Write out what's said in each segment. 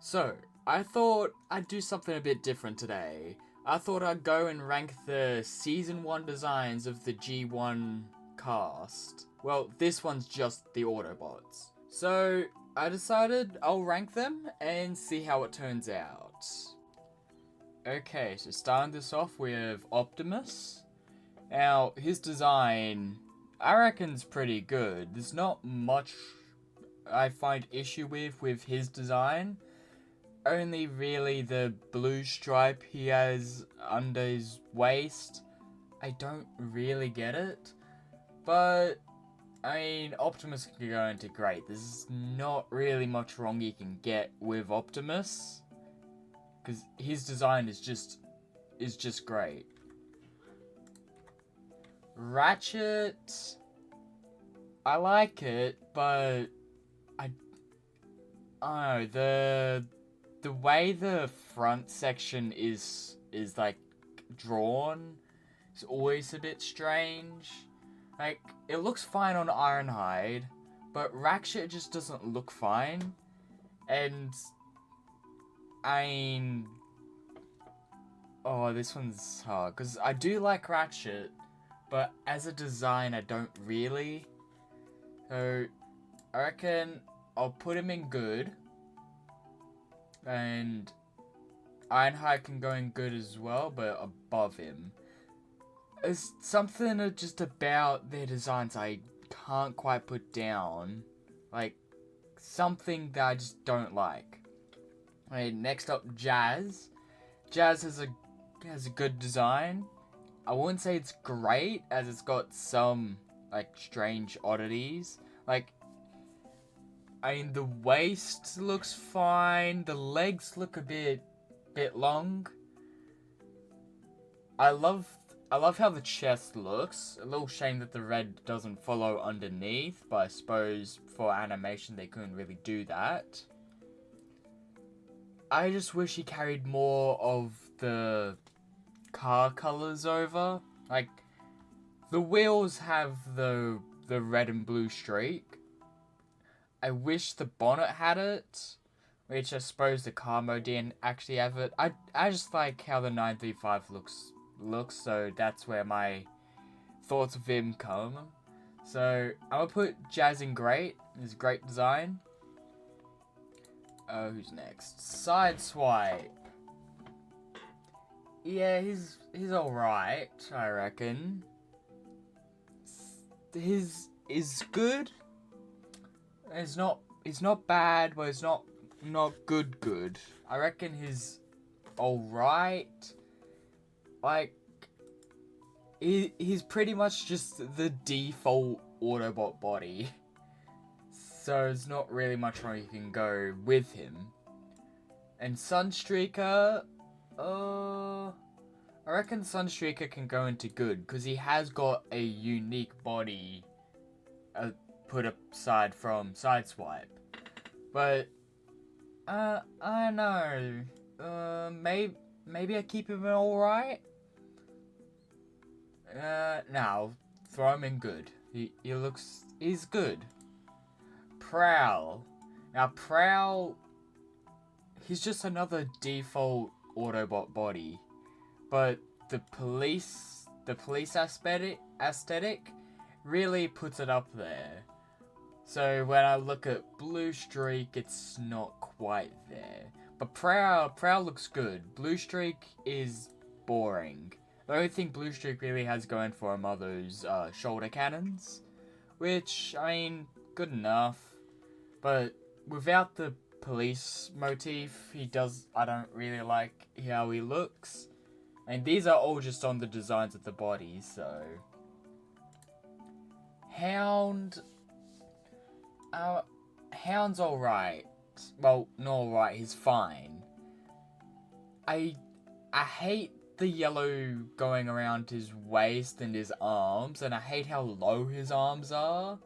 So, I thought I'd do something a bit different today. I thought I'd go and rank the Season 1 designs of the G1 cast. Well, this one's just the Autobots. So, I decided I'll rank them and see how it turns out. Okay, so starting this off with Optimus. Now, his design, I reckon's pretty good. There's not much I find issue with his design. Only really the blue stripe he has under his waist. I don't really get it. But, I mean, Optimus can go into great. There's not really much wrong you can get with Optimus. Because his design is just great. Ratchet, I like it, but I don't know, the way the front section is like drawn is always a bit strange. Like, it looks fine on Ironhide, but Ratchet just doesn't look fine. And I mean, this one's hard because I do like Ratchet, but as a design I don't really. So I reckon I'll put him in good. And Ironhide can go in good as well, but above him. There's something just about their designs I can't quite put down. Like, something that I just don't like. Okay, next up, Jazz. Jazz has a good design. I wouldn't say it's great, as it's got some, like, strange oddities. Like, I mean, the waist looks fine. The legs look a bit long. I love how the chest looks. A little shame that the red doesn't follow underneath, but I suppose for animation they couldn't really do that. I just wish he carried more of the car colors over. Like, the wheels have the red and blue streak. I wish the bonnet had it, which I suppose the car mode didn't actually have it. I just like how the 935 looks, so that's where my thoughts of him come. So I'm gonna put Jazz in great. His great design. Who's next? Sideswipe. Yeah, he's alright, I reckon. His is good. It's not bad, but it's not good. I reckon he's alright. Like, he's pretty much just the default Autobot body. So there's not really much wrong you can go with him. And Sunstreaker, I reckon Sunstreaker can go into good, because he has got a unique body put aside from Sideswipe. But, I don't know. Maybe I keep him alright? No, throw him in good. He's good. Prowl. Now, Prowl, he's just another default Autobot body. But the police aesthetic really puts it up there. So when I look at Blue Streak, it's not quite there. But Prowl looks good. Blue Streak is boring. The only thing Blue Streak really has going for him are those shoulder cannons. Which, I mean, good enough. But without the police motif, I don't really like how he looks. And these are all just on the designs of the body, so. Hound. Hound's alright. Well, not alright, he's fine. I hate the yellow going around his waist and his arms, and I hate how low his arms are.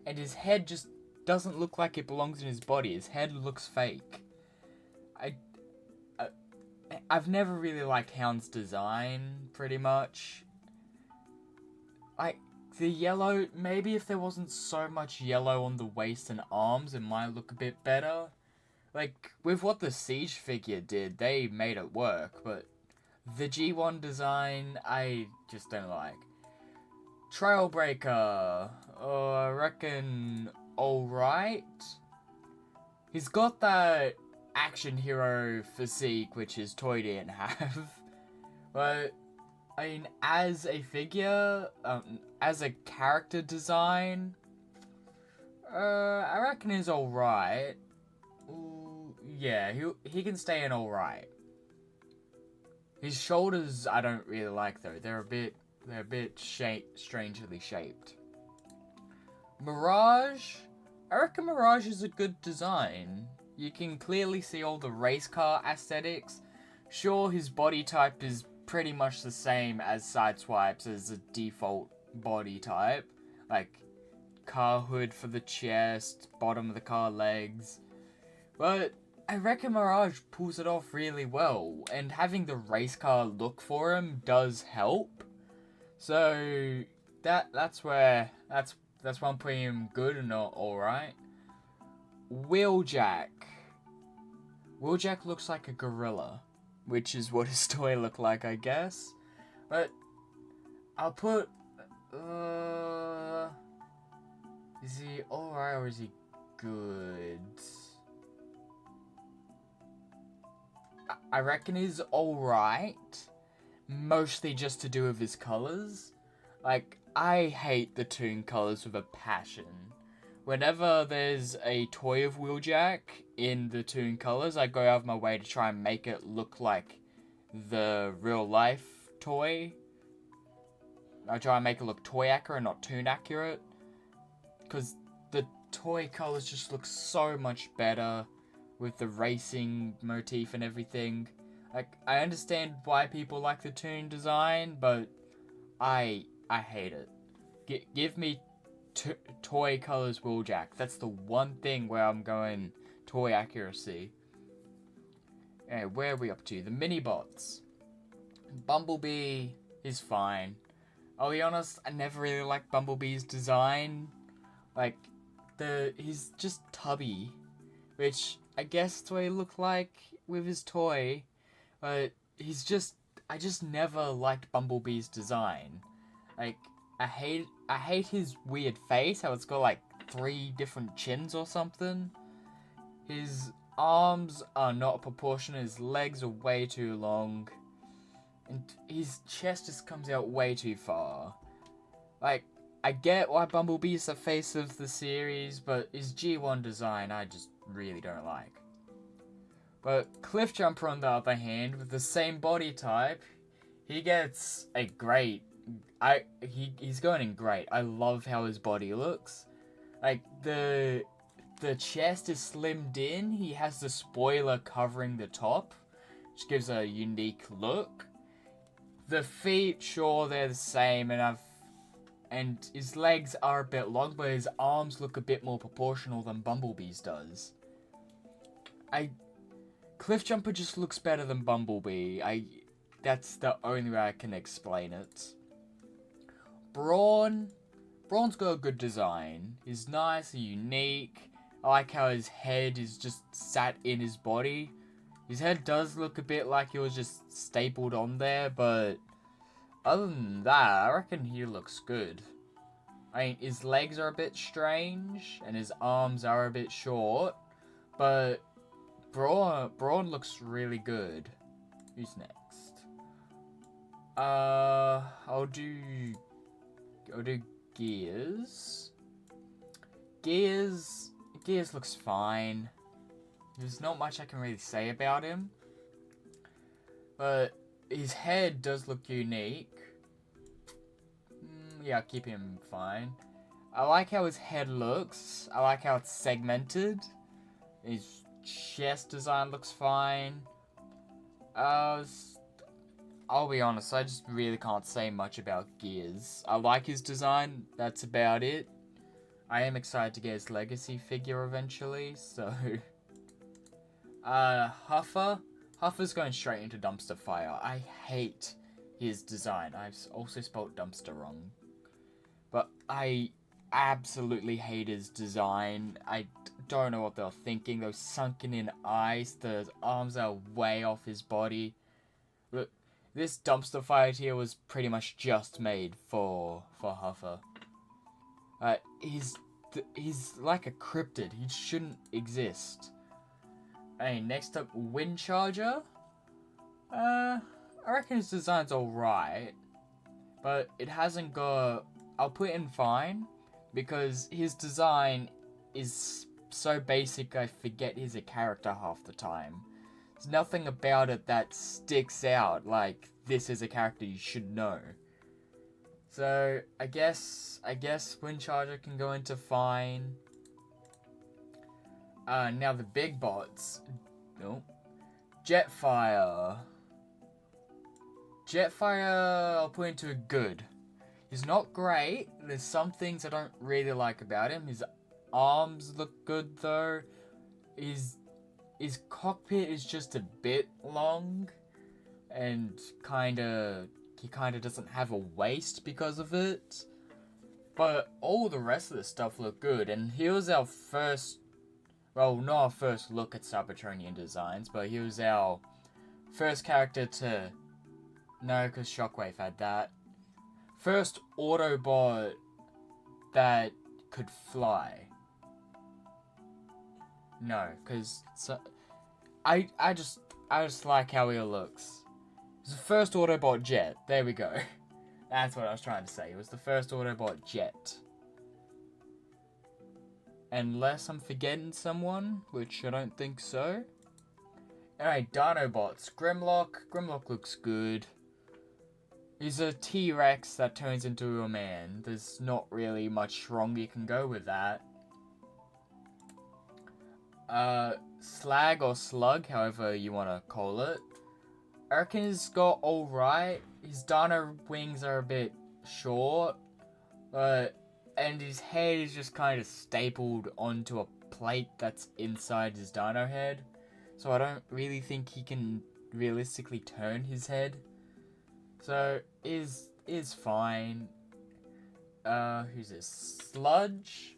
And his head just doesn't look like it belongs in his body. His head looks fake. I've never really liked Hound's design, pretty much. Like, the yellow, maybe if there wasn't so much yellow on the waist and arms, it might look a bit better. Like, with what the Siege figure did, they made it work, but the G1 design, I just don't like. Trailbreaker, I reckon alright. He's got that action hero physique, which his toy didn't have. But, I mean, as a figure, as a character design, I reckon he's alright. Yeah, he can stay in alright. His shoulders I don't really like though. They're a bit strangely shaped. Mirage, I reckon Mirage is a good design. You can clearly see all the race car aesthetics. Sure, his body type is pretty much the same as Sideswipe's as a default body type. Like, car hood for the chest, bottom of the car legs. But I reckon Mirage pulls it off really well, and having the race car look for him does help. So that's why I'm putting him good and not alright. Wheeljack. Wheeljack looks like a gorilla, which is what his toy looked like, I guess. But I'll put is he alright or is he good? I reckon he's alright, mostly just to do with his colours. Like, I hate the Toon colours with a passion. Whenever there's a toy of Wheeljack in the Toon colours, I go out of my way to try and make it look like the real life toy. I try and make it look toy accurate, not Toon accurate. Because the toy colours just look so much better with the racing motif and everything. Like, I understand why people like the Toon design, but I hate it. Give me toy colors Wheeljack. That's the one thing where I'm going toy accuracy. Okay, where are we up to? The mini-bots. Bumblebee is fine. I'll be honest, I never really liked Bumblebee's design. Like, he's just tubby, which I guess that's what he looked like with his toy, but I just never liked Bumblebee's design. Like, I hate his weird face, how it's got like 3 different chins or something. His arms are not proportionate, his legs are way too long, and his chest just comes out way too far. Like, I get why Bumblebee is the face of the series, but his G1 design I just really don't like. But Cliffjumper, on the other hand, with the same body type, he gets a great... he's going in great. I love how his body looks. Like, the chest is slimmed in, he has the spoiler covering the top, which gives a unique look. The feet, sure, they're the same, and his legs are a bit long, but his arms look a bit more proportional than Bumblebee's does. Cliffjumper just looks better than Bumblebee. That's the only way I can explain it. Brawn's got a good design. He's nice and unique. I like how his head is just sat in his body. His head does look a bit like it was just stapled on there, but other than that, I reckon he looks good. I mean, his legs are a bit strange, and his arms are a bit short, but Brawn looks really good. Who's next? I'll do Gears. Gears looks fine. There's not much I can really say about him, but his head does look unique. Yeah, I'll keep him fine. I like how his head looks. I like how it's segmented. His chest design looks fine. I'll be honest, I just really can't say much about Gears. I like his design, that's about it. I am excited to get his legacy figure eventually, so... Huffer's going straight into dumpster fire. I hate his design. I've also spelled dumpster wrong. But I absolutely hate his design. I don't know what they're thinking. Those sunken in eyes, the arms are way off his body. Look, this dumpster fight here was pretty much just made for Huffer. He's like a cryptid. He shouldn't exist. Hey, next up, Wind Charger. I reckon his design's alright, but it hasn't got... I'll put in fine, because his design is so basic I forget he's a character half the time. There's nothing about it that sticks out like this is a character you should know. So I guess Wind Charger can go into fine. Now the big bots. Nope. Jetfire. Jetfire I'll put into a good. He's not great. There's some things I don't really like about him. His arms look good though. His cockpit is just a bit long, and he kinda doesn't have a waist because of it. But all the rest of the stuff looked good, and he was our first, well, not our first look at Cybertronian designs, but he was our first character to, no, because Shockwave had that. First Autobot that could fly. No, because I just like how he looks. It's the first Autobot jet. There we go. That's what I was trying to say. It was the first Autobot jet. Unless I'm forgetting someone, which I don't think so. Alright, Dinobots. Grimlock. Grimlock looks good. He's a T-Rex that turns into a man. There's not really much wrong you can go with that. Slag or Slug, however you want to call it. I reckon he's got alright. His dino wings are a bit short. And his head is just kind of stapled onto a plate that's inside his dino head. So I don't really think he can realistically turn his head. So, is fine. Who's this? Sludge?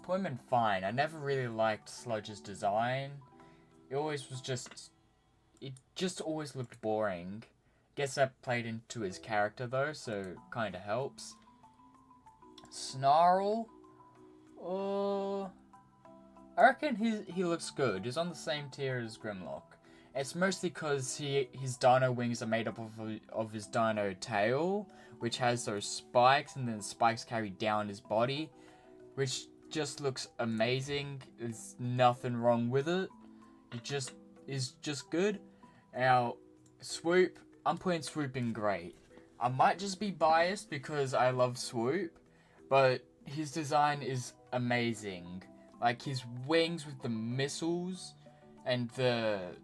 Put him in fine. I never really liked Sludge's design. It just always looked boring. Guess that played into his character though, so kinda helps. Snarl? I reckon he looks good. He's on the same tier as Grimlock. It's mostly because his dino wings are made up of his dino tail, which has those spikes, and then the spikes carry down his body, which just looks amazing. There's nothing wrong with it. It is just good. Now, Swoop, I'm putting Swoop in great. I might just be biased because I love Swoop, but his design is amazing. Like his wings with the missiles and the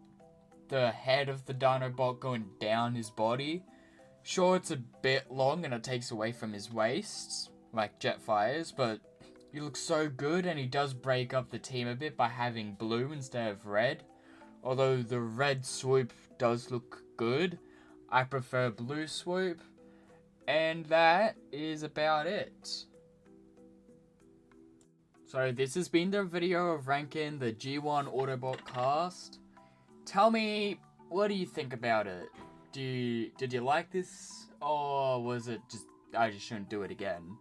head of the Dinobot going down his body. Sure, it's a bit long and it takes away from his waist, like Jetfire's, but he looks so good, and he does break up the team a bit by having blue instead of red. Although the red Swoop does look good, I prefer blue Swoop. And that is about it. So this has been the video of ranking the G1 Autobot cast. Tell me, what do you think about it? Did you like this, or was it just I just shouldn't do it again?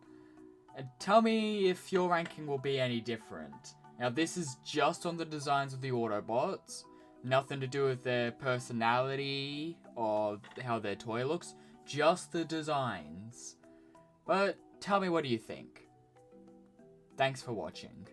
And tell me if your ranking will be any different. Now this is just on the designs of the Autobots, nothing to do with their personality or how their toy looks, just the designs. But tell me, what do you think? Thanks for watching.